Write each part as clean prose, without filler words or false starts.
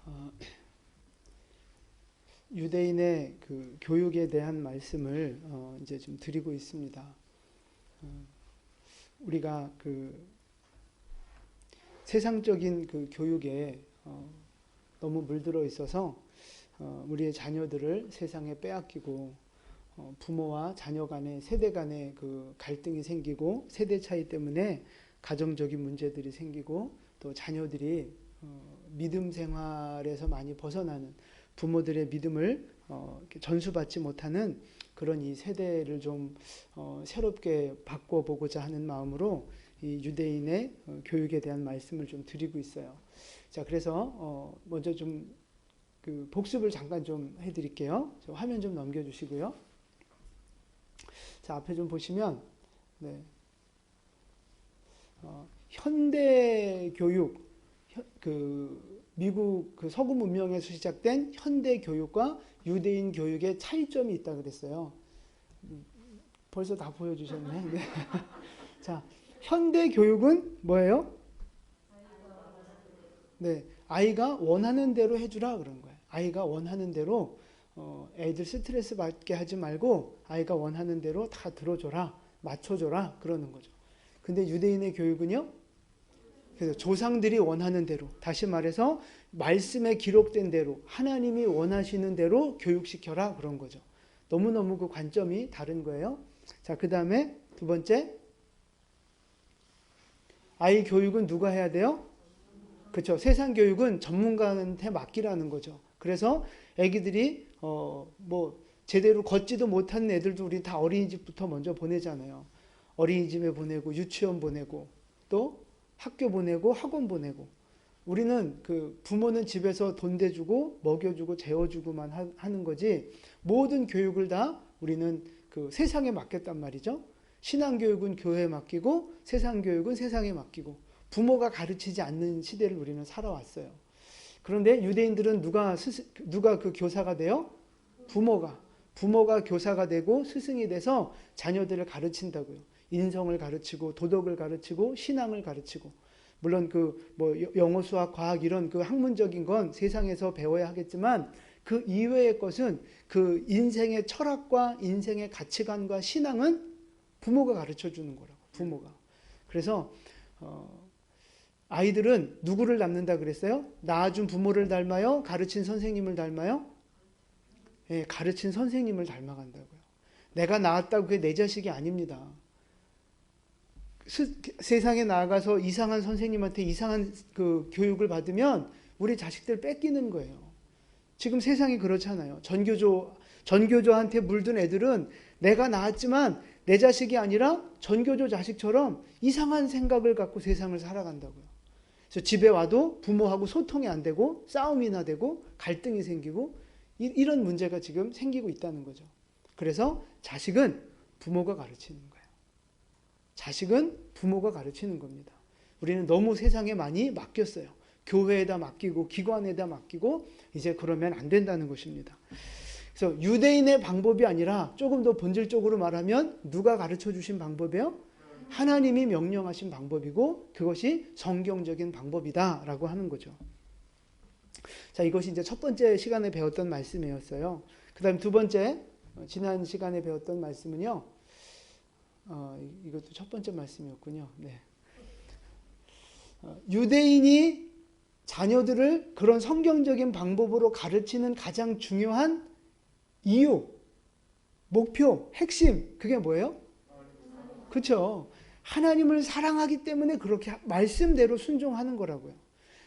어, 유대인의 그 교육에 대한 말씀을 이제 좀 드리고 있습니다. 우리가 그 세상적인 그 교육에 너무 물들어 있어서 우리의 자녀들을 세상에 빼앗기고 부모와 자녀 간의 세대 간의 그 갈등이 생기고 세대 차이 때문에 가정적인 문제들이 생기고 또 자녀들이 믿음 생활에서 많이 벗어나는 부모들의 믿음을 전수받지 못하는 그런 이 세대를 좀 새롭게 바꿔보고자 하는 마음으로 이 유대인의 교육에 대한 말씀을 좀 드리고 있어요. 자, 그래서 먼저 좀 그 복습을 잠깐 좀 해드릴게요. 화면 좀 넘겨주시고요. 자, 앞에 좀 보시면 네. 현대 교육, 그 미국 그 서구 문명에서 시작된 현대 교육과 유대인 교육의 차이점이 있다 그랬어요. 벌써 다 보여주셨네. 네. 자, 현대 교육은 뭐예요? 네, 아이가 원하는 대로 해주라 그런 거예요. 아이가 원하는 대로 애들 스트레스 받게 하지 말고 아이가 원하는 대로 다 들어줘라, 맞춰줘라 그러는 거죠. 근데 유대인의 교육은요, 그래서 조상들이 원하는 대로, 다시 말해서 말씀에 기록된 대로 하나님이 원하시는 대로 교육시켜라 그런 거죠. 너무너무 그 관점이 다른 거예요. 자, 그 다음에 두 번째, 아이 교육은 누가 해야 돼요? 그렇죠. 세상 교육은 전문가한테 맡기라는 거죠. 그래서 애기들이 뭐 제대로 걷지도 못하는 애들도 우리 다 어린이집부터 먼저 보내잖아요. 어린이집에 보내고 유치원 보내고 또 학교 보내고 학원 보내고, 우리는 그 부모는 집에서 돈 대주고 먹여주고 재워주고만 하는 거지 모든 교육을 다 우리는 그 세상에 맡겼단 말이죠. 신앙교육은 교회에 맡기고 세상 교육은 세상에 맡기고 부모가 가르치지 않는 시대를 우리는 살아왔어요. 그런데 유대인들은 누가 그 교사가 돼요? 부모가 교사가 되고 스승이 돼서 자녀들을 가르친다고요. 인성을 가르치고 도덕을 가르치고 신앙을 가르치고, 물론 그 뭐 영어, 수학, 과학 이런 그 학문적인 건 세상에서 배워야 하겠지만 그 이외의 것은 그 인생의 철학과 인생의 가치관과 신앙은 부모가 가르쳐 주는 거라고. 부모가. 그래서 아이들은 누구를 닮는다 그랬어요? 낳아준 부모를 닮아요? 가르친 선생님을 닮아요? 예, 가르친 선생님을 닮아간다고요. 내가 낳았다고 그게 내 자식이 아닙니다. 세상에 나가서 이상한 선생님한테 이상한 그 교육을 받으면 우리 자식들 뺏기는 거예요. 지금 세상이 그렇잖아요. 전교조한테 물든 애들은 내가 낳았지만 내 자식이 아니라 전교조 자식처럼 이상한 생각을 갖고 세상을 살아간다고요. 그래서 집에 와도 부모하고 소통이 안 되고 싸움이나 되고 갈등이 생기고 이런 문제가 지금 생기고 있다는 거죠. 그래서 자식은 부모가 가르치는 거예요. 자식은 부모가 가르치는 겁니다. 우리는 너무 세상에 많이 맡겼어요. 교회에다 맡기고 기관에다 맡기고 이제 그러면 안 된다는 것입니다. 그래서 유대인의 방법이 아니라 조금 더 본질적으로 말하면 누가 가르쳐 주신 방법이에요? 하나님이 명령하신 방법이고 그것이 성경적인 방법이다라고 하는 거죠. 자, 이것이 이제 첫 번째 시간에 배웠던 말씀이었어요. 그 다음 두 번째, 지난 시간에 배웠던 말씀은요. 이것도 첫 번째 말씀이었군요. 네. 유대인이 자녀들을 그런 성경적인 방법으로 가르치는 가장 중요한 이유, 목표, 핵심, 그게 뭐예요? 그렇죠. 하나님을 사랑하기 때문에 그렇게 말씀대로 순종하는 거라고요.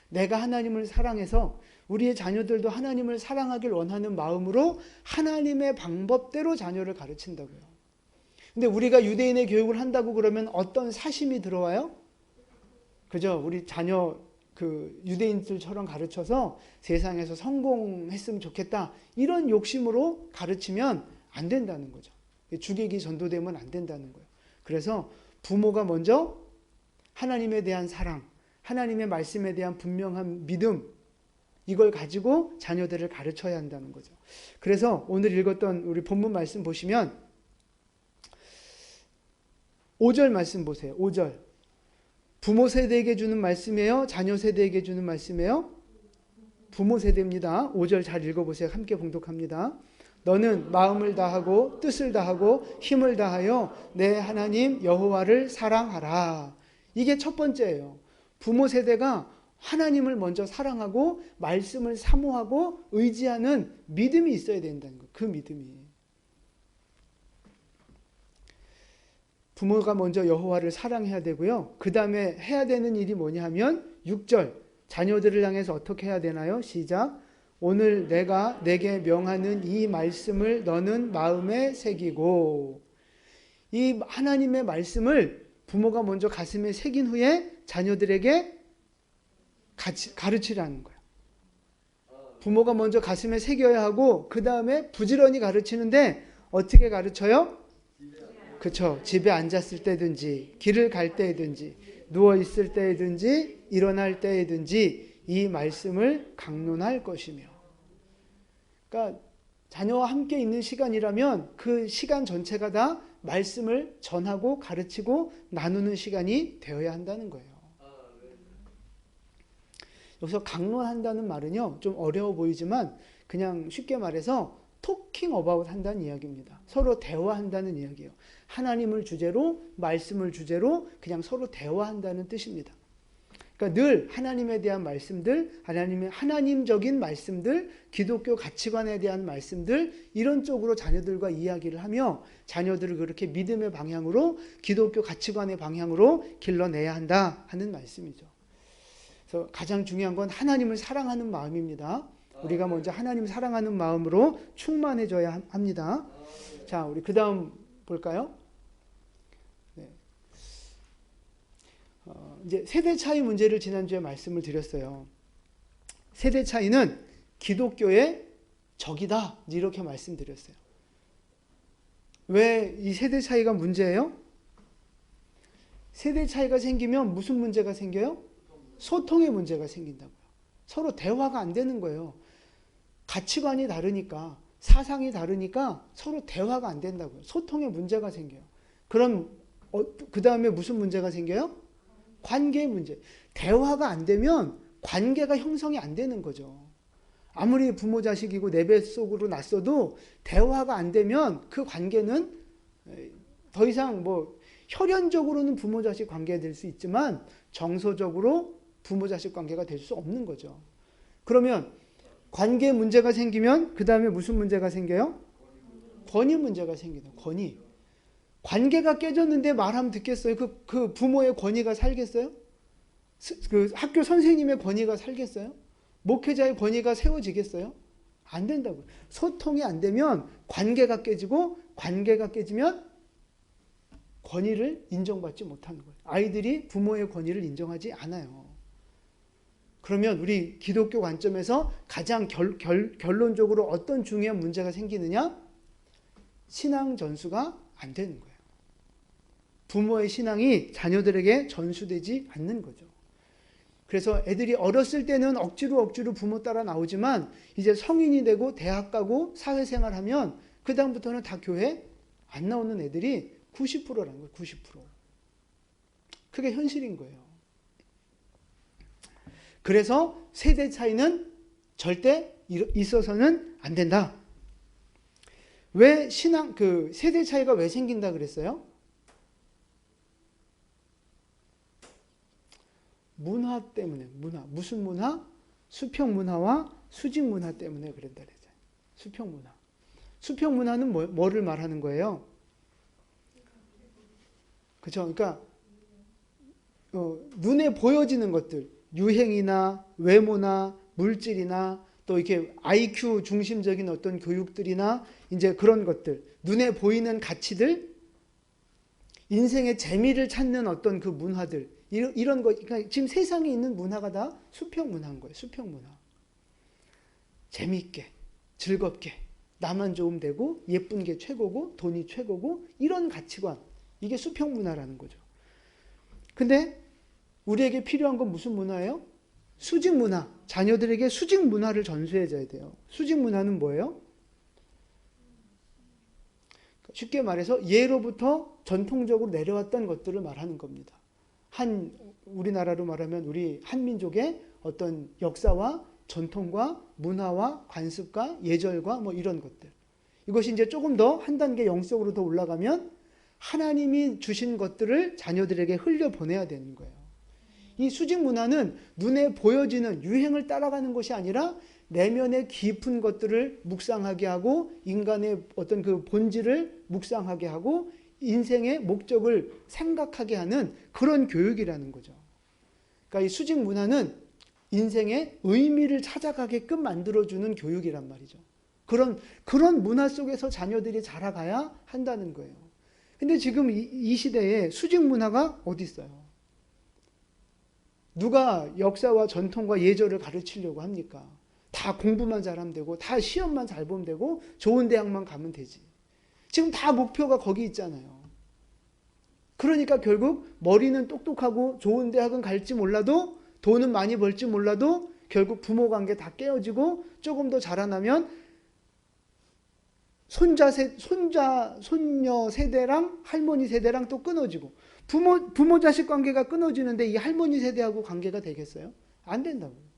내가 하나님을 사랑해서 우리의 자녀들도 하나님을 사랑하길 원하는 마음으로 하나님의 방법대로 자녀를 가르친다고요. 근데 우리가 유대인의 교육을 한다고 그러면 어떤 사심이 들어와요? 그죠? 우리 자녀 그 유대인들처럼 가르쳐서 세상에서 성공했으면 좋겠다. 이런 욕심으로 가르치면 안 된다는 거죠. 주객이 전도되면 안 된다는 거예요. 그래서 부모가 먼저 하나님에 대한 사랑, 하나님의 말씀에 대한 분명한 믿음, 이걸 가지고 자녀들을 가르쳐야 한다는 거죠. 그래서 오늘 읽었던 우리 본문 말씀 보시면 5절 말씀 보세요. 5절. 부모 세대에게 주는 말씀이에요? 자녀 세대에게 주는 말씀이에요? 부모 세대입니다. 5절 잘 읽어보세요. 함께 봉독합니다. 너는 마음을 다하고 뜻을 다하고 힘을 다하여 내 하나님 여호와를 사랑하라. 이게 첫 번째예요. 부모 세대가 하나님을 먼저 사랑하고 말씀을 사모하고 의지하는 믿음이 있어야 된다는 거예요. 그 믿음이. 부모가 먼저 여호와를 사랑해야 되고요. 그 다음에 해야 되는 일이 뭐냐 하면 6절 자녀들을 향해서 어떻게 해야 되나요? 시작. 오늘 내가 내게 명하는 이 말씀을 너는 마음에 새기고. 이 하나님의 말씀을 부모가 먼저 가슴에 새긴 후에 자녀들에게 가르치라는 거예요. 부모가 먼저 가슴에 새겨야 하고 그 다음에 부지런히 가르치는데 어떻게 가르쳐요? 그렇죠. 집에 앉았을 때든지 길을 갈 때든지 누워 있을 때든지 일어날 때든지 이 말씀을 강론할 것이며. 그러니까 자녀와 함께 있는 시간이라면 그 시간 전체가 다 말씀을 전하고 가르치고 나누는 시간이 되어야 한다는 거예요. 여기서 강론한다는 말은요, 좀 어려워 보이지만 그냥 쉽게 말해서 토킹 어바웃 한다는 이야기입니다. 서로 대화한다는 이야기예요. 하나님을 주제로, 말씀을 주제로 그냥 서로 대화한다는 뜻입니다. 그러니까 늘 하나님에 대한 말씀들, 하나님적인 말씀들, 기독교 가치관에 대한 말씀들, 이런 쪽으로 자녀들과 이야기를 하며 자녀들을 그렇게 믿음의 방향으로, 기독교 가치관의 방향으로 길러내야 한다 하는 말씀이죠. 그래서 가장 중요한 건 하나님을 사랑하는 마음입니다. 우리가 먼저 하나님 사랑하는 마음으로 충만해져야 합니다. 자, 우리 그 다음 볼까요? 네. 이제 세대 차이 문제를 지난주에 말씀을 드렸어요. 세대 차이는 기독교의 적이다. 이렇게 말씀드렸어요. 왜 이 세대 차이가 문제예요? 세대 차이가 생기면 무슨 문제가 생겨요? 소통의 문제가 생긴다고요. 서로 대화가 안 되는 거예요. 가치관이 다르니까, 사상이 다르니까 서로 대화가 안 된다고요. 소통의 문제가 생겨요. 그럼 그 다음에 무슨 문제가 생겨요? 관계의 문제. 대화가 안 되면 관계가 형성이 안 되는 거죠. 아무리 부모 자식이고 내 뱃속으로 났어도 대화가 안 되면 그 관계는 더 이상 뭐 혈연적으로는 부모 자식 관계가 될 수 있지만 정서적으로 부모 자식 관계가 될 수 없는 거죠. 그러면 관계 문제가 생기면 그 다음에 무슨 문제가 생겨요? 권위 문제가 생기다. 권위. 관계가 깨졌는데 말하면 듣겠어요? 그 부모의 권위가 살겠어요? 그 학교 선생님의 권위가 살겠어요? 목회자의 권위가 세워지겠어요? 안 된다고요. 소통이 안 되면 관계가 깨지고 관계가 깨지면 권위를 인정받지 못하는 거예요. 아이들이 부모의 권위를 인정하지 않아요. 그러면 우리 기독교 관점에서 가장 결론적으로 어떤 중요한 문제가 생기느냐? 신앙 전수가 안 되는 거예요. 부모의 신앙이 자녀들에게 전수되지 않는 거죠. 그래서 애들이 어렸을 때는 억지로 부모 따라 나오지만 이제 성인이 되고 대학 가고 사회생활하면 그 다음부터는 다 교회 안 나오는 애들이 90%라는 거예요. 90%. 그게 현실인 거예요. 그래서 세대 차이는 절대 있어서는 안 된다. 왜 세대 차이가 왜 생긴다 그랬어요? 문화 때문에. 무슨 문화? 수평 문화와 수직 문화 때문에 그런다 그랬어요. 수평 문화. 수평 문화는 뭐를 말하는 거예요? 그렇죠. 그러니까 눈에 보여지는 것들, 유행이나 외모나 물질이나 또 이렇게 IQ 중심적인 어떤 교육들이나 이제 그런 것들, 눈에 보이는 가치들, 인생의 재미를 찾는 어떤 그 문화들, 이런 거, 그러니까 지금 세상에 있는 문화가 다 수평 문화인 거예요. 수평 문화. 재미있게, 즐겁게, 나만 좋으면 되고, 예쁜 게 최고고, 돈이 최고고, 이런 가치관. 이게 수평 문화라는 거죠. 근데 우리에게 필요한 건 무슨 문화예요? 수직 문화. 자녀들에게 수직 문화를 전수해줘야 돼요. 수직 문화는 뭐예요? 쉽게 말해서 예로부터 전통적으로 내려왔던 것들을 말하는 겁니다. 우리나라로 말하면 우리 한민족의 어떤 역사와 전통과 문화와 관습과 예절과 뭐 이런 것들. 이것이 이제 조금 더 한 단계 영적으로 더 올라가면 하나님이 주신 것들을 자녀들에게 흘려보내야 되는 거예요. 이 수직 문화는 눈에 보여지는 유행을 따라가는 것이 아니라 내면의 깊은 것들을 묵상하게 하고 인간의 어떤 그 본질을 묵상하게 하고 인생의 목적을 생각하게 하는 그런 교육이라는 거죠. 그러니까 이 수직 문화는 인생의 의미를 찾아가게끔 만들어주는 교육이란 말이죠. 그런 문화 속에서 자녀들이 자라가야 한다는 거예요. 근데 지금 이 시대에 수직 문화가 어디 있어요? 누가 역사와 전통과 예절을 가르치려고 합니까? 다 공부만 잘하면 되고 다 시험만 잘 보면 되고 좋은 대학만 가면 되지. 지금 다 목표가 거기 있잖아요. 그러니까 결국 머리는 똑똑하고 좋은 대학은 갈지 몰라도 돈은 많이 벌지 몰라도 결국 부모 관계 다 깨어지고 조금 더 자라나면 손녀 세대랑 할머니 세대랑 또 끊어지고 부모 자식 관계가 끊어지는데 이 할머니 세대하고 관계가 되겠어요? 안 된다고요.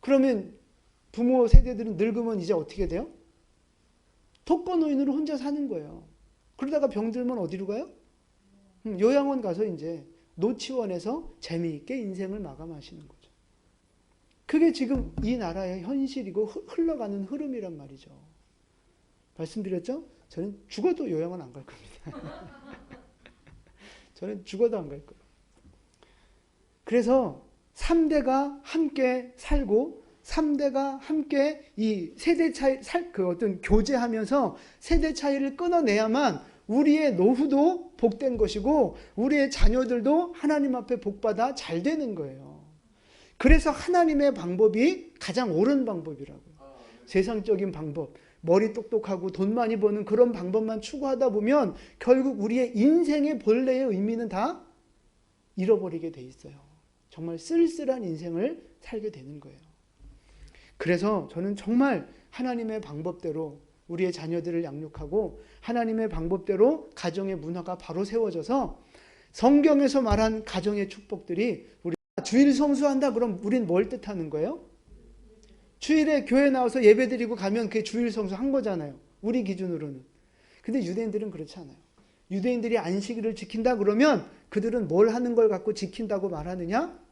그러면 부모 세대들은 늙으면 이제 어떻게 돼요? 독거노인으로 혼자 사는 거예요. 그러다가 병들면 어디로 가요? 요양원 가서 이제 노치원에서 재미있게 인생을 마감하시는 거죠. 그게 지금 이 나라의 현실이고 흘러가는 흐름이란 말이죠. 말씀드렸죠? 저는 죽어도 요양원 안 갈 겁니다. 저는 죽어도 안 갈 거예요. 그래서 3대가 함께 살고 3대가 함께 이 세대 차이, 그 어떤 교제하면서 세대 차이를 끊어내야만 우리의 노후도 복된 것이고 우리의 자녀들도 하나님 앞에 복받아 잘 되는 거예요. 그래서 하나님의 방법이 가장 옳은 방법이라고요. 세상적인 방법, 머리 똑똑하고 돈 많이 버는 그런 방법만 추구하다 보면 결국 우리의 인생의 본래의 의미는 다 잃어버리게 돼 있어요. 정말 쓸쓸한 인생을 살게 되는 거예요. 그래서 저는 정말 하나님의 방법대로 우리의 자녀들을 양육하고 하나님의 방법대로 가정의 문화가 바로 세워져서 성경에서 말한 가정의 축복들이 우리 주일 성수한다 그럼 우린 뭘 뜻하는 거예요? 주일에 교회 나와서 예배드리고 가면 그게 주일 성수한 거잖아요. 우리 기준으로는. 근데 유대인들은 그렇지 않아요. 유대인들이 안식일을 지킨다 그러면 그들은 뭘 하는 걸 갖고 지킨다고 말하느냐?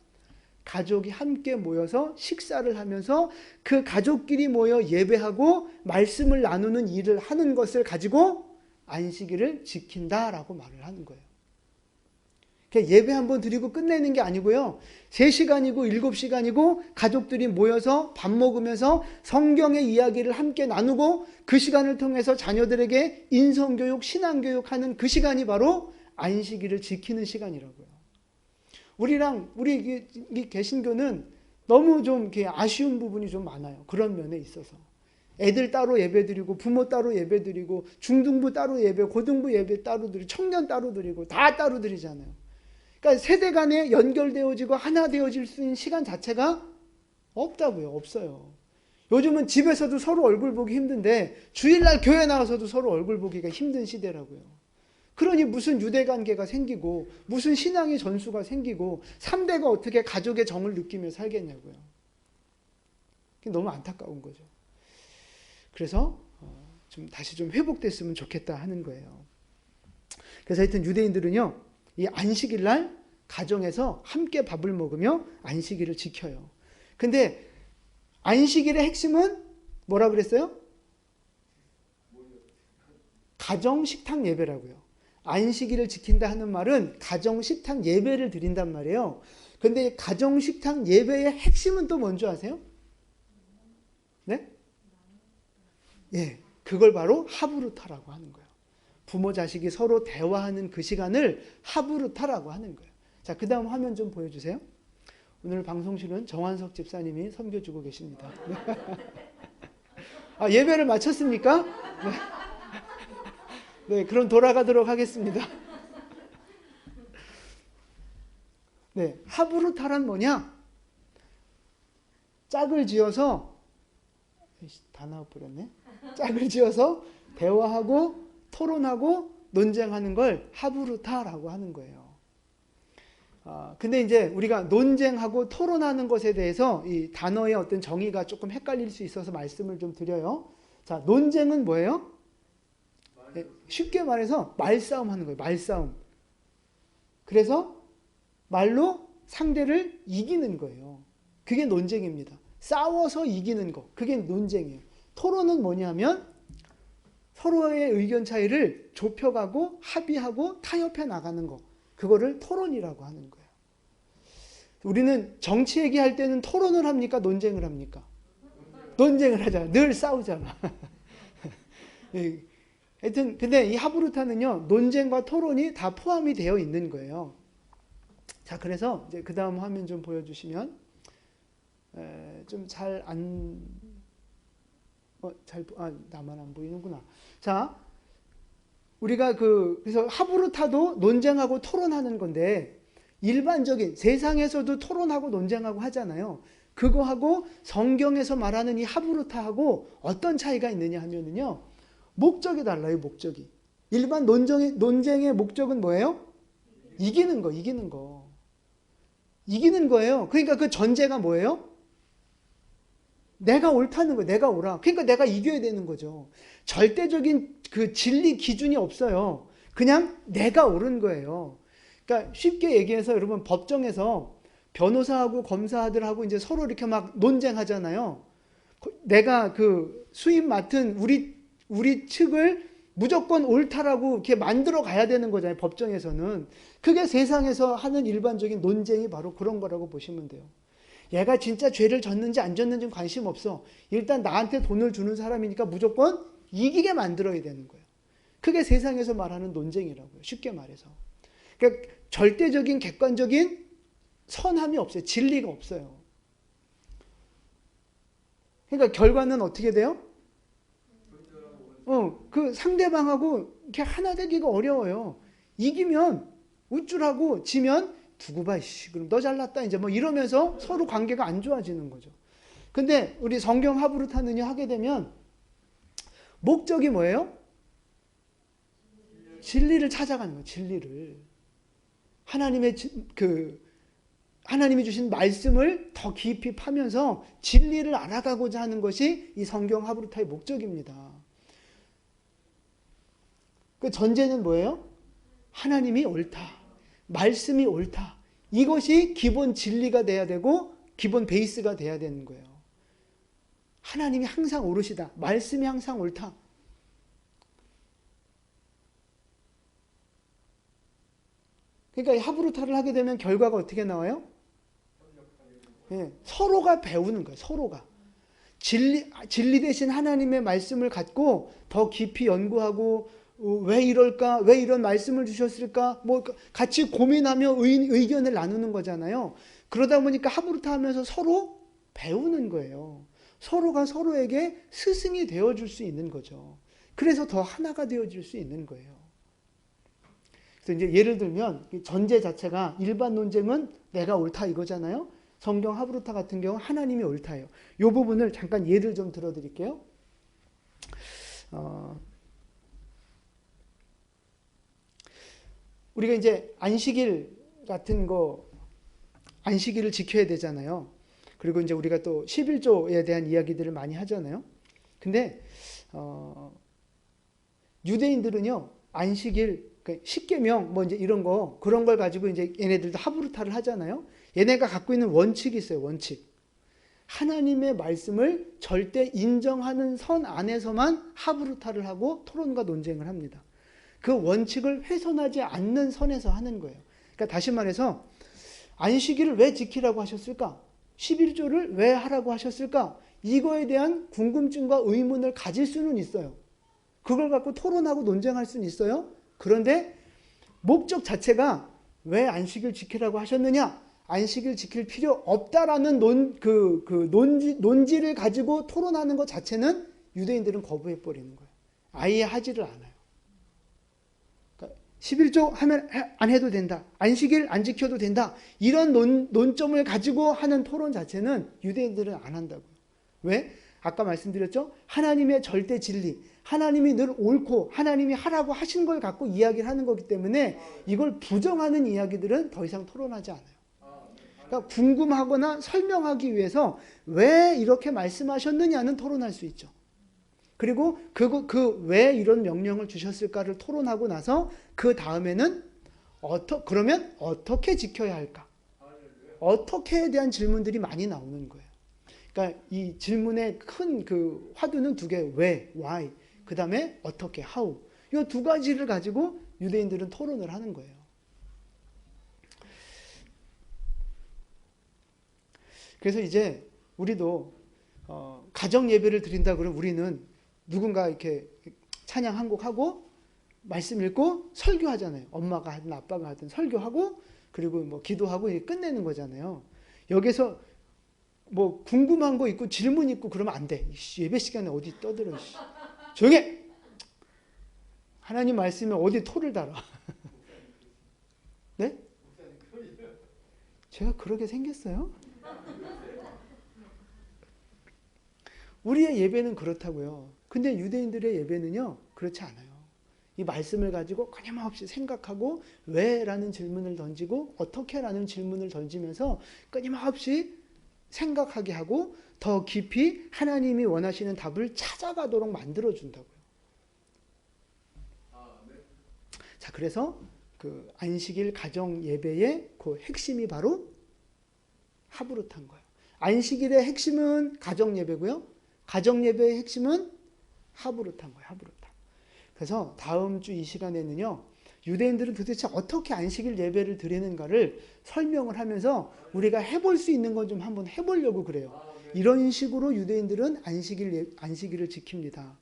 가족이 함께 모여서 식사를 하면서 그 가족끼리 모여 예배하고 말씀을 나누는 일을 하는 것을 가지고 안식일을 지킨다라고 말을 하는 거예요. 예배 한번 드리고 끝내는 게 아니고요. 3시간이고 7시간이고 가족들이 모여서 밥 먹으면서 성경의 이야기를 함께 나누고 그 시간을 통해서 자녀들에게 인성교육, 신앙교육하는 그 시간이 바로 안식일을 지키는 시간이라고요. 우리 개신교는 너무 좀 이렇게 아쉬운 부분이 좀 많아요. 그런 면에 있어서. 애들 따로 예배드리고 부모 따로 예배드리고 중등부 따로 예배, 고등부 예배 따로 드리고 청년 따로 드리고 다 따로 드리잖아요. 그러니까 세대 간에 연결되어지고 하나 되어질 수 있는 시간 자체가 없다고요. 없어요. 요즘은 집에서도 서로 얼굴 보기 힘든데 주일날 교회 나와서도 서로 얼굴 보기가 힘든 시대라고요. 그러니 무슨 유대관계가 생기고 무슨 신앙의 전수가 생기고 3대가 어떻게 가족의 정을 느끼며 살겠냐고요. 너무 안타까운 거죠. 그래서 다시 좀 회복됐으면 좋겠다 하는 거예요. 그래서 하여튼 유대인들은요. 이 안식일 날 가정에서 함께 밥을 먹으며 안식일을 지켜요. 근데 안식일의 핵심은 뭐라 그랬어요? 가정 식탁 예배라고요. 안식일을 지킨다 하는 말은 가정 식탁 예배를 드린단 말이에요. 근데 가정 식탁 예배의 핵심은 또 뭔지 아세요? 네? 예, 그걸 바로 하브루타라고 하는 거예요. 부모 자식이 서로 대화하는 그 시간을 하브루타라고 하는 거예요. 자, 그 다음 화면 좀 보여주세요. 오늘 방송실은 정환석 집사님이 섬겨주고 계십니다. 아, 예배를 마쳤습니까? 네. 네, 그럼 돌아가도록 하겠습니다. 네, 하브루타란 뭐냐? 짝을 지어서 다 나와버렸네. 짝을 지어서 대화하고 토론하고 논쟁하는 걸 하브루타라고 하는 거예요. 근데 이제 우리가 논쟁하고 토론하는 것에 대해서 이 단어의 어떤 정의가 조금 헷갈릴 수 있어서 말씀을 좀 드려요. 자, 논쟁은 뭐예요? 쉽게 말해서 말싸움 하는 거예요. 말싸움. 그래서 말로 상대를 이기는 거예요. 그게 논쟁입니다. 싸워서 이기는 거. 그게 논쟁이에요. 토론은 뭐냐면 서로의 의견 차이를 좁혀가고 합의하고 타협해 나가는 거. 그거를 토론이라고 하는 거예요. 우리는 정치 얘기할 때는 토론을 합니까? 논쟁을 합니까? 논쟁을 하잖아. 늘 싸우잖아. 하여튼 근데 이 하브루타는요. 논쟁과 토론이 다 포함이 되어 있는 거예요. 자, 그래서 이제 그 다음 화면 좀 보여주시면 좀 잘 안 나만 안 보이는구나. 자, 우리가 그래서 하브루타도 논쟁하고 토론하는 건데 일반적인 세상에서도 토론하고 논쟁하고 하잖아요. 그거하고 성경에서 말하는 이 하브루타하고 어떤 차이가 있느냐 하면은요. 목적이 달라요. 목적이. 일반 논쟁의 목적은 뭐예요? 이기는 거, 이기는 거. 이기는 거예요. 그러니까 그 전제가 뭐예요? 내가 옳다는 거예요. 내가 옳아. 그러니까 내가 이겨야 되는 거죠. 절대적인 그 진리 기준이 없어요. 그냥 내가 옳은 거예요. 그러니까 쉽게 얘기해서 여러분 법정에서 변호사하고 검사들하고 이제 서로 이렇게 막 논쟁하잖아요. 내가 그 수임 맡은 우리 측을 무조건 옳다라고 이렇게 만들어 가야 되는 거잖아요. 법정에서는. 그게 세상에서 하는 일반적인 논쟁이 바로 그런 거라고 보시면 돼요. 얘가 진짜 죄를 졌는지 안 졌는지는 관심 없어. 일단 나한테 돈을 주는 사람이니까 무조건 이기게 만들어야 되는 거예요. 그게 세상에서 말하는 논쟁이라고요. 쉽게 말해서. 그러니까 절대적인 객관적인 선함이 없어요. 진리가 없어요. 그러니까 결과는 어떻게 돼요? 그 상대방하고 이렇게 하나 되기가 어려워요. 이기면 우쭐하고 지면 두고 봐, 그럼 너 잘났다 이제 뭐 이러면서 서로 관계가 안 좋아지는 거죠. 근데 우리 성경 하브루타는요 하게 되면 목적이 뭐예요? 진리를 찾아가는 거예요. 진리를. 하나님이 주신 말씀을 더 깊이 파면서 진리를 알아가고자 하는 것이 이 성경 하브루타의 목적입니다. 그 전제는 뭐예요? 하나님이 옳다. 말씀이 옳다. 이것이 기본 진리가 돼야 되고 기본 베이스가 돼야 되는 거예요. 하나님이 항상 옳으시다. 말씀이 항상 옳다. 그러니까 하브루타를 하게 되면 결과가 어떻게 나와요? 서로가 배우는 거예요. 서로가. 진리 대신 하나님의 말씀을 갖고 더 깊이 연구하고 왜 이럴까? 왜 이런 말씀을 주셨을까? 뭐 같이 고민하며 의견을 나누는 거잖아요. 그러다 보니까 하브루타 하면서 서로 배우는 거예요. 서로가 서로에게 스승이 되어줄 수 있는 거죠. 그래서 더 하나가 되어줄 수 있는 거예요. 그래서 이제 예를 들면 전제 자체가 일반 논쟁은 내가 옳다 이거잖아요. 성경 하브루타 같은 경우 하나님이 옳다예요. 이 부분을 잠깐 예를 좀 들어드릴게요. 우리가 이제 안식일 같은 거, 안식일을 지켜야 되잖아요. 그리고 이제 우리가 또 11조에 대한 이야기들을 많이 하잖아요. 근데, 유대인들은요, 안식일, 그러니까 십계명, 뭐 이제 이런 거, 그런 걸 가지고 이제 얘네들도 하브루타를 하잖아요. 얘네가 갖고 있는 원칙이 있어요, 원칙. 하나님의 말씀을 절대 인정하는 선 안에서만 하브루타를 하고 토론과 논쟁을 합니다. 그 원칙을 훼손하지 않는 선에서 하는 거예요. 그러니까 다시 말해서 안식일을 왜 지키라고 하셨을까? 11조를 왜 하라고 하셨을까? 이거에 대한 궁금증과 의문을 가질 수는 있어요. 그걸 갖고 토론하고 논쟁할 수는 있어요. 그런데 목적 자체가 왜 안식일 지키라고 하셨느냐? 안식일 지킬 필요 없다라는 논지를 가지고 토론하는 것 자체는 유대인들은 거부해버리는 거예요. 아예 하지를 않아요. 11조 하면 안 해도 된다. 안식일 안 지켜도 된다. 이런 논점을 가지고 하는 토론 자체는 유대인들은 안 한다고요. 왜? 아까 말씀드렸죠? 하나님의 절대 진리, 하나님이 늘 옳고 하나님이 하라고 하신 걸 갖고 이야기를 하는 거기 때문에 이걸 부정하는 이야기들은 더 이상 토론하지 않아요. 그러니까 궁금하거나 설명하기 위해서 왜 이렇게 말씀하셨느냐는 토론할 수 있죠. 그리고 왜 이런 명령을 주셨을까를 토론하고 나서 그 다음에는 그러면 어떻게 지켜야 할까? 어떻게에 대한 질문들이 많이 나오는 거예요. 그러니까 이 질문의 큰 그 화두는 두 개, 왜, why, 그 다음에 어떻게, how. 이 두 가지를 가지고 유대인들은 토론을 하는 거예요. 그래서 이제 우리도 가정 예배를 드린다 그러면 우리는 누군가 이렇게 찬양 한 곡 하고 말씀 읽고 설교하잖아요. 엄마가 하든 아빠가 하든 설교하고 그리고 뭐 기도하고 끝내는 거잖아요. 여기서 뭐 궁금한 거 있고 질문 있고 그러면 안 돼. 예배 시간에 어디 떠들어. 조용해. 하나님 말씀에 어디 토를 달아. 네? 제가 그러게 생겼어요? 우리의 예배는 그렇다고요. 근데 유대인들의 예배는요, 그렇지 않아요. 이 말씀을 가지고 끊임없이 생각하고 왜? 라는 질문을 던지고 어떻게? 라는 질문을 던지면서 끊임없이 생각하게 하고 더 깊이 하나님이 원하시는 답을 찾아가도록 만들어준다고요. 자, 그래서 그 안식일 가정 예배의 그 핵심이 바로 하브루타인 거예요. 안식일의 핵심은 가정 예배고요. 가정 예배의 핵심은 하브루타인 거예요. 하브루타. 그래서 다음 주 이 시간에는요. 유대인들은 도대체 어떻게 안식일 예배를 드리는가를 설명을 하면서 우리가 해볼 수 있는 건 좀 한번 해보려고 그래요. 이런 식으로 유대인들은 안식일을 지킵니다.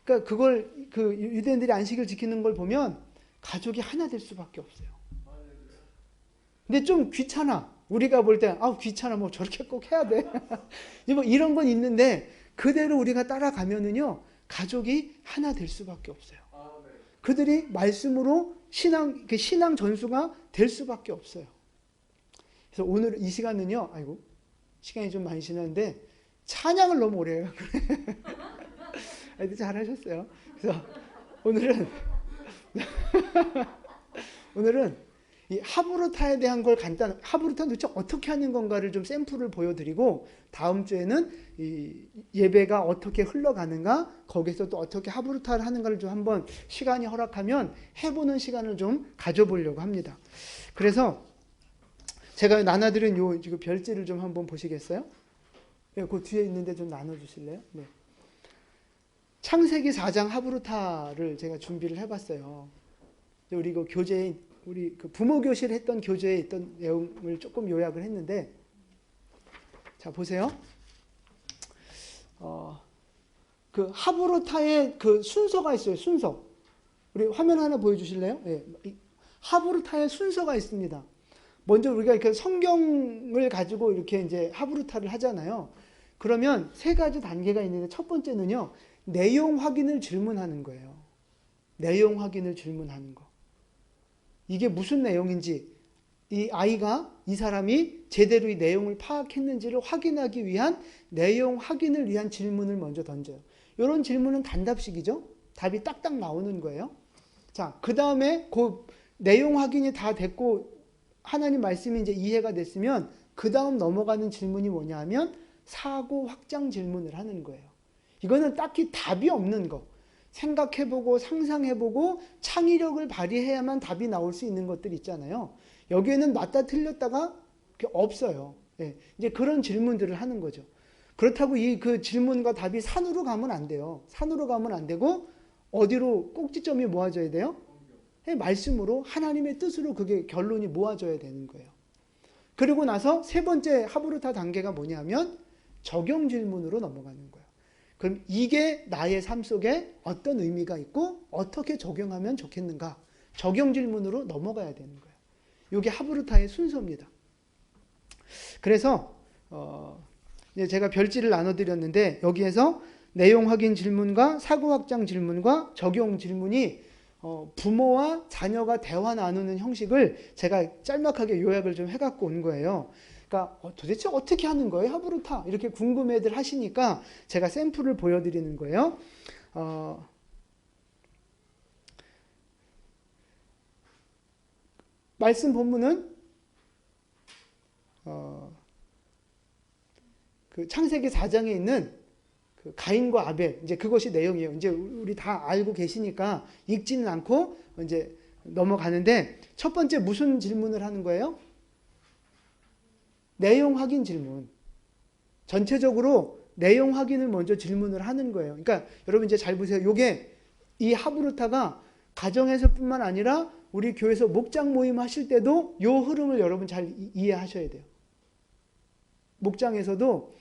그러니까 유대인들이 안식일 지키는 걸 보면 가족이 하나 될 수밖에 없어요. 근데 좀 귀찮아. 우리가 볼 때 귀찮아. 뭐 저렇게 꼭 해야 돼. 뭐 이런 건 있는데 그대로 우리가 따라가면은요. 가족이 하나 될 수밖에 없어요. 그들이 말씀으로 신앙 전수가 될 수밖에 없어요. 그래서 오늘 이 시간은요. 아이고 시간이 좀 많이 지났는데 찬양을 너무 오래 해요. 아이들 잘하셨어요. 그래서 오늘은 이 하브루타에 대한 걸 하브루타는 도대체 어떻게 하는 건가를 좀 샘플을 보여드리고 다음 주에는 이 예배가 어떻게 흘러가는가 거기서 또 어떻게 하브루타를 하는가를 좀 한번 시간이 허락하면 해보는 시간을 좀 가져보려고 합니다. 그래서 제가 나눠드린 요 지금 별지를 좀 한번 보시겠어요? 네, 그 뒤에 있는데 좀 나눠주실래요? 네. 창세기 4장 하브루타를 제가 준비를 해봤어요. 우리 그 교재에 우리 그 부모 교실 했던 교재에 있던 내용을 조금 요약을 했는데, 자 보세요. 그 하브루타의 그 순서가 있어요. 순서. 우리 화면 하나 보여주실래요? 네. 하브루타의 순서가 있습니다. 먼저 우리가 이렇게 성경을 가지고 이렇게 이제 하브루타를 하잖아요. 그러면 세 가지 단계가 있는데 첫 번째는요, 내용 확인을 질문하는 거예요. 내용 확인을 질문하는 거. 이게 무슨 내용인지 이 사람이 제대로 이 내용을 파악했는지를 확인하기 위한 내용 확인을 위한 질문을 먼저 던져요. 이런 질문은 단답식이죠. 답이 딱딱 나오는 거예요. 자, 그 다음에 그 내용 확인이 다 됐고 하나님 말씀이 이제 이해가 됐으면 그 다음 넘어가는 질문이 뭐냐 하면 사고 확장 질문을 하는 거예요. 이거는 딱히 답이 없는 거. 생각해보고 상상해보고 창의력을 발휘해야만 답이 나올 수 있는 것들 있잖아요. 여기에는 맞다 틀렸다가 없어요. 네. 이제 그런 질문들을 하는 거죠. 그렇다고 그 질문과 답이 산으로 가면 안 돼요. 산으로 가면 안 되고 어디로 꼭지점이 모아져야 돼요? 네, 말씀으로 하나님의 뜻으로 그게 결론이 모아져야 되는 거예요. 그리고 나서 세 번째 하브루타 단계가 뭐냐면 적용 질문으로 넘어가는 거예요. 그럼 이게 나의 삶 속에 어떤 의미가 있고 어떻게 적용하면 좋겠는가? 적용 질문으로 넘어가야 되는 거예요. 이게 하브루타의 순서입니다. 그래서 이제 제가 별지를 나눠드렸는데 여기에서 내용 확인 질문과 사고 확장 질문과 적용 질문이 부모와 자녀가 대화 나누는 형식을 제가 짤막하게 요약을 좀 해갖고 온 거예요. 그러니까 도대체 어떻게 하는 거예요? 하브루타 이렇게 궁금해들 하시니까 제가 샘플을 보여드리는 거예요. 말씀 본문은 그 창세기 4장에 있는 그 가인과 아벨, 이제 그것이 내용이에요. 이제 우리 다 알고 계시니까 읽지는 않고 이제 넘어가는데, 첫 번째 무슨 질문을 하는 거예요? 내용 확인 질문. 전체적으로 내용 확인을 먼저 질문을 하는 거예요. 그러니까 여러분 이제 잘 보세요. 요게 이 하브루타가 가정에서뿐만 아니라 우리 교회에서 목장 모임 하실 때도 요 흐름을 여러분 잘 이해하셔야 돼요. 목장에서도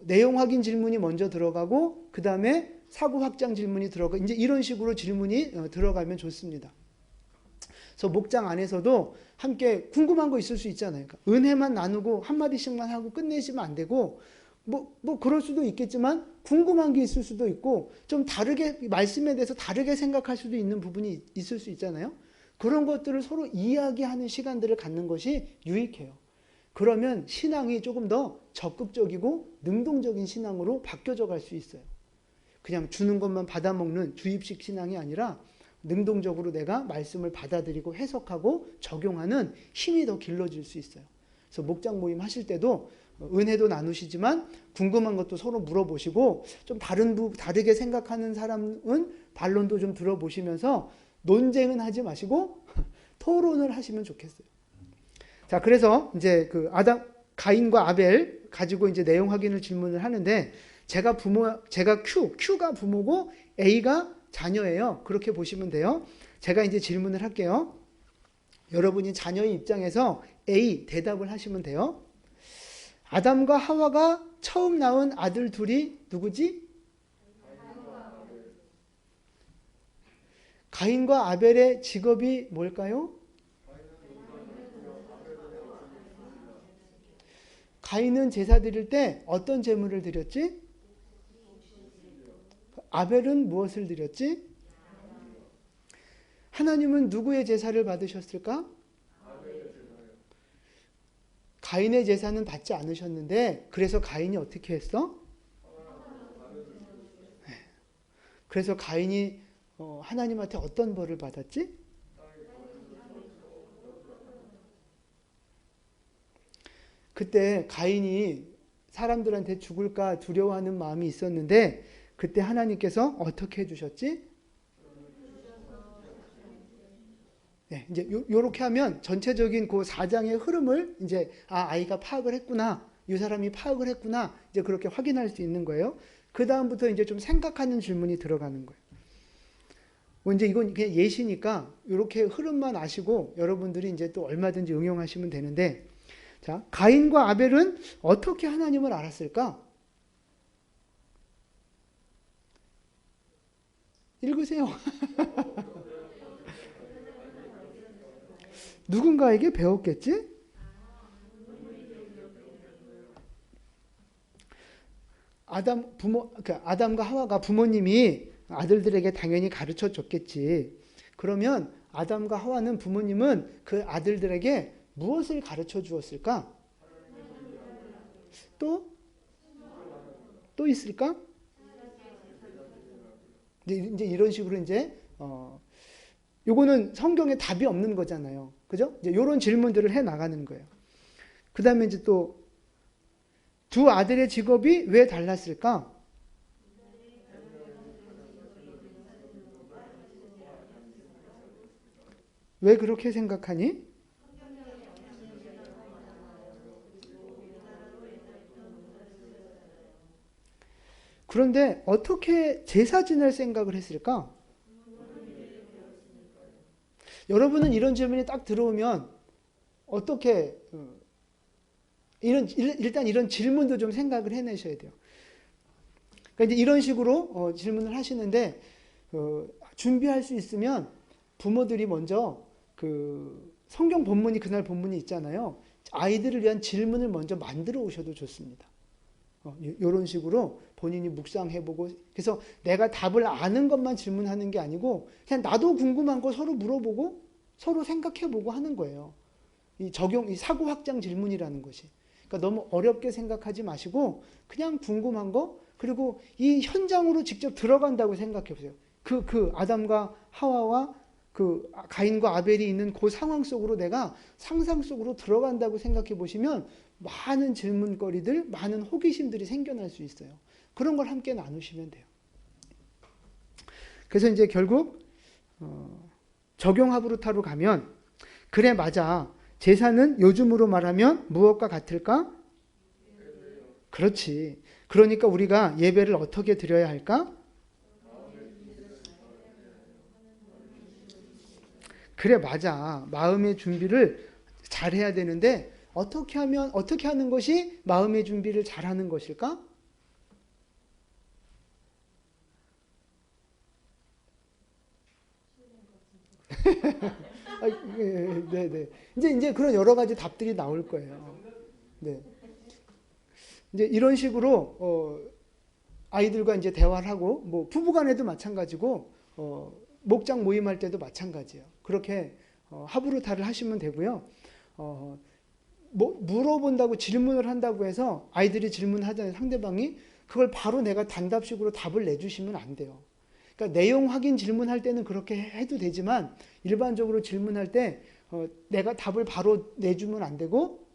내용 확인 질문이 먼저 들어가고 그 다음에 사고 확장 질문이 들어가, 이제 이런 식으로 질문이 들어가면 좋습니다. 그래서 목장 안에서도 함께 궁금한 거 있을 수 있잖아요. 그러니까 은혜만 나누고 한마디씩만 하고 끝내시면 안 되고, 뭐 그럴 수도 있겠지만 궁금한 게 있을 수도 있고 좀 다르게 말씀에 대해서 다르게 생각할 수도 있는 부분이 있을 수 있잖아요. 그런 것들을 서로 이야기하는 시간들을 갖는 것이 유익해요. 그러면 신앙이 조금 더 적극적이고 능동적인 신앙으로 바뀌어져 갈 수 있어요. 그냥 주는 것만 받아먹는 주입식 신앙이 아니라 능동적으로 내가 말씀을 받아들이고 해석하고 적용하는 힘이 더 길러질 수 있어요. 그래서 목장 모임 하실 때도 은혜도 나누시지만 궁금한 것도 서로 물어보시고, 좀 다르게 생각하는 사람은 반론도 좀 들어보시면서 논쟁은 하지 마시고 토론을 하시면 좋겠어요. 자, 그래서 이제 그 가인과 아벨 가지고 이제 내용 확인을 질문을 하는데, 제가 Q가 부모고 A가 자녀예요. 그렇게 보시면 돼요. 제가 이제 질문을 할게요. 여러분이 자녀의 입장에서 A 대답을 하시면 돼요. 아담과 하와가 처음 낳은 아들 둘이 누구지? 가인과 아벨의 직업이 뭘까요? 가인은 제사 드릴 때 어떤 제물을 드렸지? 아벨은 무엇을 드렸지? 하나님은 누구의 제사를 받으셨을까? 가인의 제사는 받지 않으셨는데, 그래서 가인이 어떻게 했어? 그래서 가인이 하나님한테 어떤 벌을 받았지? 그때 가인이 사람들한테 죽을까 두려워하는 마음이 있었는데, 그때 하나님께서 어떻게 해주셨지? 네, 이제 요렇게 하면 전체적인 그 4장의 흐름을 이제 아이가 파악을 했구나, 이 사람이 파악을 했구나, 이제 그렇게 확인할 수 있는 거예요. 그 다음부터 이제 좀 생각하는 질문이 들어가는 거예요. 이제 이건 그냥 예시니까 이렇게 흐름만 아시고 여러분들이 이제 또 얼마든지 응용하시면 되는데, 자, 가인과 아벨은 어떻게 하나님을 알았을까? 읽으세요. 누군가에게 배웠겠지? 아담과 하와가 부모님이 아들들에게 당연히 가르쳐 줬겠지. 그러면 아담과 하와는 부모님은 그 아들들에게 무엇을 가르쳐 주었을까? 또 있을까? 이제 이런 식으로 이제 요거는 성경에 답이 없는 거잖아요. 그죠? 이제 이런 질문들을 해 나가는 거예요. 그 다음에 이제 또 두 아들의 직업이 왜 달랐을까? 왜 그렇게 생각하니? 그런데 어떻게 제사 지낼 생각을 했을까? 여러분은 이런 질문이 딱 들어오면 어떻게 일단 이런 질문도 좀 생각을 해내셔야 돼요. 그러니까 이제 이런 식으로 질문을 하시는데, 준비할 수 있으면 부모들이 먼저 그 성경 본문이, 그날 본문이 있잖아요. 아이들을 위한 질문을 먼저 만들어 오셔도 좋습니다. 이런 식으로 본인이 묵상해보고, 그래서 내가 답을 아는 것만 질문하는 게 아니고 그냥 나도 궁금한 거 서로 물어보고 서로 생각해보고 하는 거예요. 이 사고 확장 질문이라는 것이. 그러니까 너무 어렵게 생각하지 마시고 그냥 궁금한 거, 그리고 이 현장으로 직접 들어간다고 생각해 보세요. 그 아담과 하와와 그 가인과 아벨이 있는 그 상황 속으로 내가 상상 속으로 들어간다고 생각해 보시면 많은 질문거리들, 많은 호기심들이 생겨날 수 있어요. 그런 걸 함께 나누시면 돼요. 그래서 이제 결국 적용하브루타로 가면, 그래 맞아, 제사는 요즘으로 말하면 무엇과 같을까? 그렇지. 그러니까 우리가 예배를 어떻게 드려야 할까? 그래 맞아. 마음의 준비를 잘 해야 되는데 어떻게 하는 것이 마음의 준비를 잘하는 것일까? 네. 이제 그런 여러 가지 답들이 나올 거예요. 네. 이제 이런 식으로 아이들과 이제 대화를 하고, 뭐 부부간에도 마찬가지고, 목장 모임할 때도 마찬가지예요. 그렇게 하브루타를 하시면 되고요. 뭐 물어본다고, 질문을 한다고 해서 아이들이 질문하잖아요. 상대방이 그걸 바로 내가 단답식으로 답을 내주시면 안 돼요. 그러니까 내용 확인 질문할 때는 그렇게 해도 되지만 일반적으로 질문할 때 내가 답을 바로 내주면 안 되고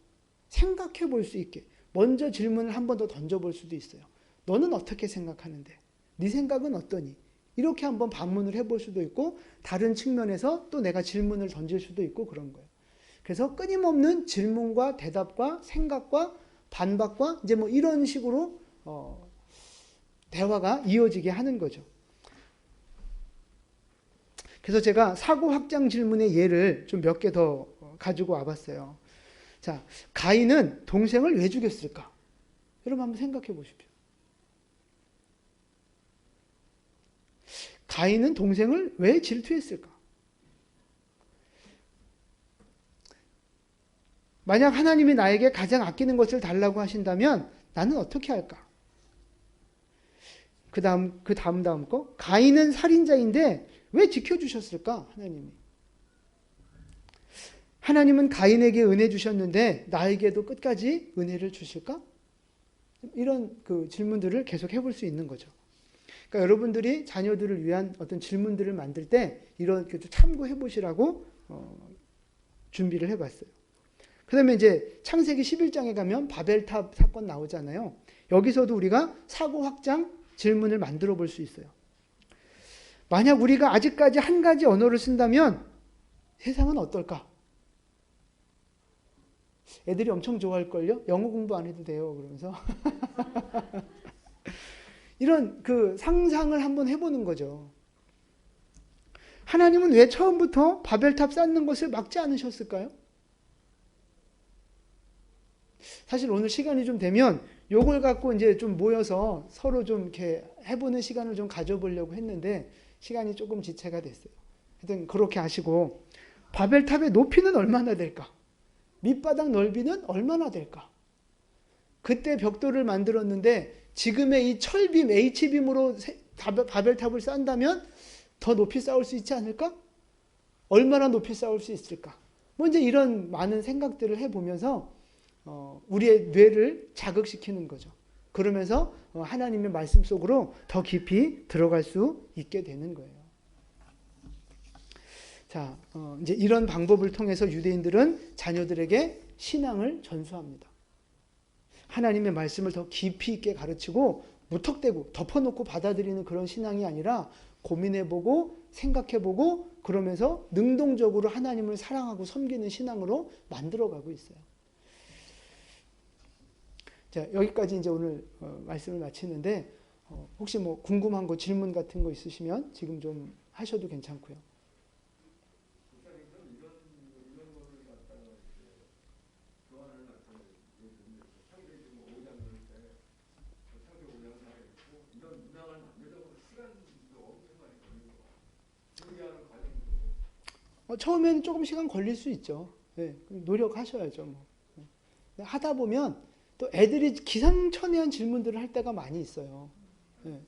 생각해 볼 수 있게 먼저 질문을 한 번 더 던져볼 수도 있어요. 너는 어떻게 생각하는데? 네 생각은 어떠니? 이렇게 한번 반문을 해볼 수도 있고, 다른 측면에서 또 내가 질문을 던질 수도 있고, 그런 거예요. 그래서 끊임없는 질문과 대답과 생각과 반박과 이제 뭐 이런 식으로 대화가 이어지게 하는 거죠. 그래서 제가 사고 확장 질문의 예를 좀 몇 개 더 가지고 와봤어요. 자, 가인은 동생을 왜 죽였을까? 여러분 한번 생각해 보십시오. 가인은 동생을 왜 질투했을까? 만약 하나님이 나에게 가장 아끼는 것을 달라고 하신다면 나는 어떻게 할까? 그 다음 거. 가인은 살인자인데 왜 지켜주셨을까? 하나님은 가인에게 은혜 주셨는데 나에게도 끝까지 은혜를 주실까? 이런 그 질문들을 계속 해볼 수 있는 거죠. 그러니까 여러분들이 자녀들을 위한 어떤 질문들을 만들 때 이렇게 참고해 보시라고 준비를 해봤어요. 그 다음에 이제 창세기 11장에 가면 바벨탑 사건 나오잖아요. 여기서도 우리가 사고 확장 질문을 만들어 볼 수 있어요. 만약 우리가 아직까지 한 가지 언어를 쓴다면 세상은 어떨까? 애들이 엄청 좋아할걸요? 영어 공부 안 해도 돼요. 그러면서. 이런 그 상상을 한번 해보는 거죠. 하나님은 왜 처음부터 바벨탑 쌓는 것을 막지 않으셨을까요? 사실 오늘 시간이 좀 되면 요걸 갖고 이제 좀 모여서 서로 좀 이렇게 해보는 시간을 좀 가져보려고 했는데 시간이 조금 지체가 됐어요. 하여튼 그렇게 하시고, 바벨탑의 높이는 얼마나 될까? 밑바닥 넓이는 얼마나 될까? 그때 벽돌을 만들었는데 지금의 이 철빔, H빔으로 바벨탑을 쌓는다면 더 높이 쌓을 수 있지 않을까? 얼마나 높이 쌓을 수 있을까? 뭐 이제 이런 많은 생각들을 해보면서 우리의 뇌를 자극시키는 거죠. 그러면서 하나님의 말씀 속으로 더 깊이 들어갈 수 있게 되는 거예요. 자, 이제 이런 방법을 통해서 유대인들은 자녀들에게 신앙을 전수합니다. 하나님의 말씀을 더 깊이 있게 가르치고 무턱대고 덮어놓고 받아들이는 그런 신앙이 아니라 고민해보고 생각해보고 그러면서 능동적으로 하나님을 사랑하고 섬기는 신앙으로 만들어가고 있어요. 자, 여기까지 이제 오늘 말씀을 마치는데 혹시 뭐 궁금한 거, 질문 같은 거 있으시면 지금 좀 하셔도 괜찮고요. 처음에는 조금 시간 걸릴 수 있죠. 네, 노력하셔야죠. 뭐. 하다 보면 또 애들이 기상천외한 질문들을 할 때가 많이 있어요. 네.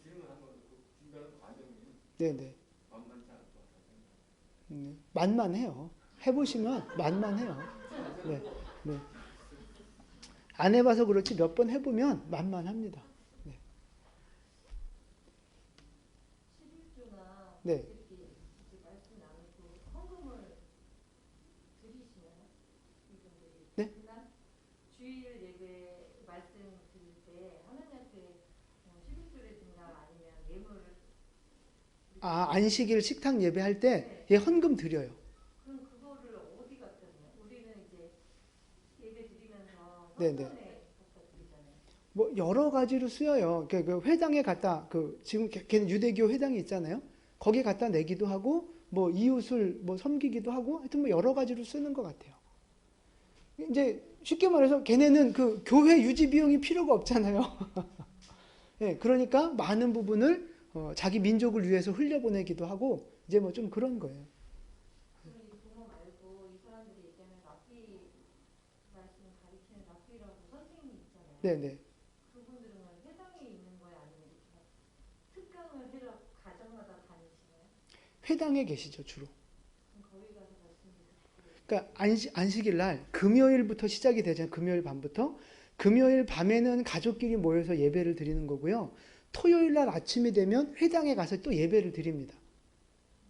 네네. 만만해요. 해보시면 만만해요. 네, 네. 안 해봐서 그렇지 몇 번 해보면 만만합니다. 네. 11조나 네. 이렇게 이제 말씀 나누고 헌금을 드리시나요? 이분들이 네? 그날 주일 예배 말씀 드릴 때 하나님한테 11조를 드리나 아니면 예물을 안식일 식탁 예배할 때 예, 헌금 드려요. 그럼 그거를 어디 갖다 드려요? 우리는 이제 예배 드리면서 네네. 성전에 갖다 드리잖아요. 뭐 여러 가지로 쓰여요. 그 회당에 갖다 지금 걔는 유대교 회당이 있잖아요. 거기 갖다 내기도 하고 뭐 이웃을 뭐 섬기기도 하고 하여튼 뭐 여러 가지로 쓰는 것 같아요. 이제 쉽게 말해서 걔네는 그 교회 유지 비용이 필요가 없잖아요. 예, 그러니까 많은 부분을 자기 민족을 위해서 흘려보내기도 하고 이제 뭐 좀 그런 거예요. 그럼 이 부모 말고 이 사람들이 얘기하는 랍비 말씀 가리키는 랍비라고 선생님이 있잖아요. 네네. 그분들은 회당에 있는 거예요? 아니면 이렇게 막 특강을 해서 가정마다 다니시나요? 회당에 계시죠, 주로. 그럼 거기 가서 말씀 듣고 그러니까 안식일 날 금요일부터 시작이 되잖아요. 금요일 밤부터. 금요일 밤에는 가족끼리 모여서 예배를 드리는 거고요. 토요일 날 아침이 되면 회당에 가서 또 예배를 드립니다.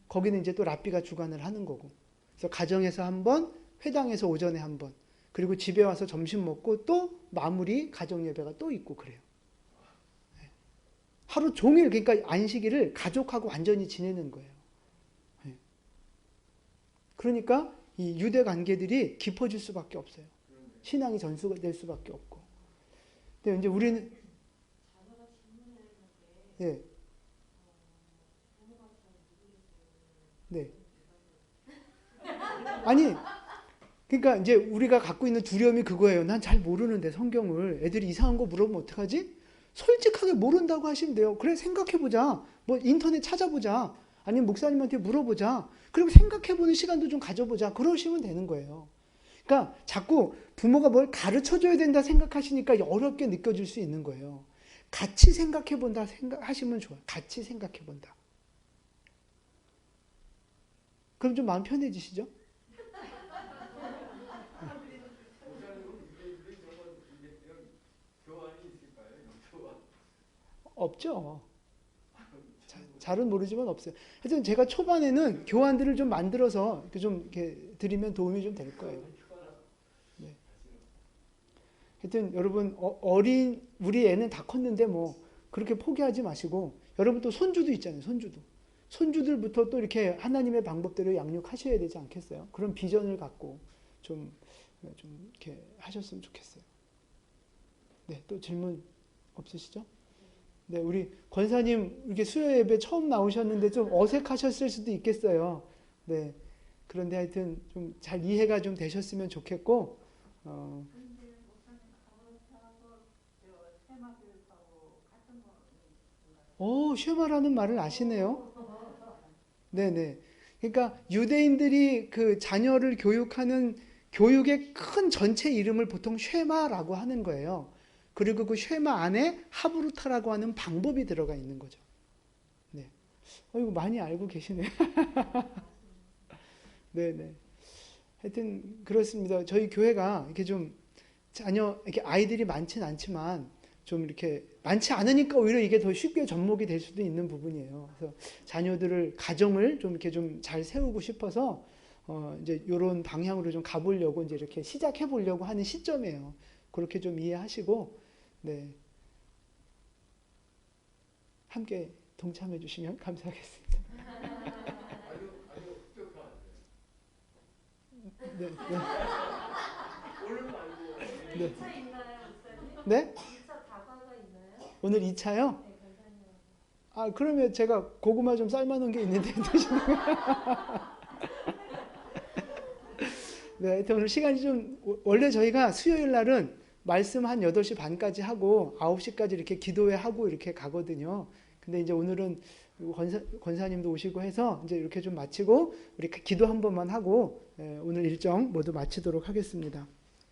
거기는 이제 또 랍비가 주관을 하는 거고. 그래서 가정에서 한 번, 회당에서 오전에 한 번, 그리고 집에 와서 점심 먹고 또 마무리 가정 예배가 또 있고 그래요. 하루 종일 그러니까 안식일을 가족하고 완전히 지내는 거예요. 그러니까 이 유대 관계들이 깊어질 수밖에 없어요. 신앙이 전수가 될 수밖에 없고. 근데 이제 우리는 자녀가 질문을 했는데 네, 부모가 잘 모르겠어요. 네. 아니, 그러니까 이제 우리가 갖고 있는 두려움이 그거예요. 난 잘 모르는데 성경을 애들이 이상한 거 물어보면 어떡하지? 솔직하게 모른다고 하시면 돼요. 그래 생각해보자. 뭐 인터넷 찾아보자. 아니면 목사님한테 물어보자. 그리고 생각해보는 시간도 좀 가져보자. 그러시면 되는 거예요. 그러니까 자꾸 부모가 뭘 가르쳐줘야 된다 생각하시니까 어렵게 느껴질 수 있는 거예요. 같이 생각해본다 생각하시면 좋아요. 같이 생각해본다. 그럼 좀 마음 편해지시죠? 없죠. 잘은 모르지만 없어요. 하여튼 제가 초반에는 교환들을 좀 만들어서 좀 이렇게 드리면 도움이 좀 될 거예요. 네. 하여튼 여러분 우리 애는 다 컸는데 뭐 그렇게 포기하지 마시고 여러분 또 손주도 있잖아요. 손주들부터 또 이렇게 하나님의 방법대로 양육하셔야 되지 않겠어요? 그런 비전을 갖고 좀 이렇게 하셨으면 좋겠어요. 네, 또 질문 없으시죠? 네, 우리 권사님 이렇게 수요 예배 처음 나오셨는데 좀 어색하셨을 수도 있겠어요. 네, 그런데 하여튼 좀 잘 이해가 좀 되셨으면 좋겠고, 쉐마라는 말을 아시네요. 네네. 그러니까 유대인들이 그 자녀를 교육하는 교육의 큰 전체 이름을 보통 쉐마라고 하는 거예요. 그리고 그 쉐마 안에 하브루타라고 하는 방법이 들어가 있는 거죠. 네. 이거 많이 알고 계시네요. 네네. 하여튼 그렇습니다. 저희 교회가 이렇게 좀 이렇게 아이들이 많지는 않지만 좀 이렇게 많지 않으니까 오히려 이게 더 쉽게 접목이 될 수도 있는 부분이에요. 그래서 가정을 좀 이렇게 좀 잘 세우고 싶어서 이제 이런 방향으로 좀 가보려고 이제 이렇게 시작해 보려고 하는 시점이에요. 그렇게 좀 이해하시고, 네. 함께 동참해 주시면 감사하겠습니다. 네, 네. 네. 2차 있나요, 목사님? 네? 2차 다과가 있나요? 오늘 2차요? 네, 권사님. 그러면 제가 고구마 좀 삶아놓은 게 있는데 드시는 거예요? 네, 하여튼 오늘 시간이 원래 저희가 수요일 날은 말씀 한 8시 반까지 하고 9시까지 이렇게 기도회 하고 이렇게 가거든요. 근데 이제 오늘은 권사님도 오시고 해서 이제 이렇게 좀 마치고 우리 기도 한 번만 하고 오늘 일정 모두 마치도록 하겠습니다.